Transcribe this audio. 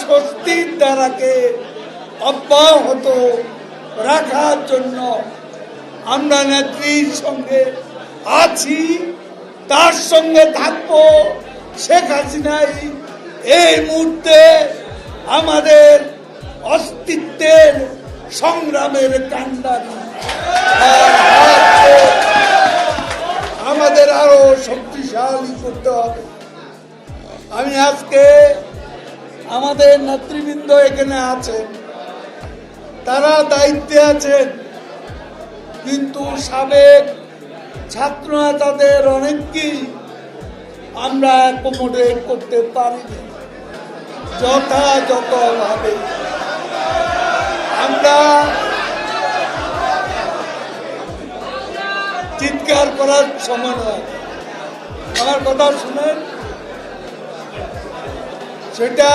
স্বস্তির ধারাকে অব্যাহত রাখার জন্য আমরা নেত্রীর সঙ্গে আছি, তার সঙ্গে থাকবো। শেখ হাসিনাই এই মুহূর্তে আমাদের অস্তিত্বের সংগ্রামের কান্ডারি। আমাদের আরো শক্তিশালী করতে হবে। আমি আজকে আমাদের নেতৃবৃন্দ এখানে আছেন, তারা দায়িত্বে আছেন, কিন্তু সাবেক ছাত্র নেতাদের অনেককেই আমরা অ্যাকোমোডেট করতে পারিনি যথাযথভাবে। আমরা চিৎকার করার সময় নয়, আমার কথা শুনেন, সেটা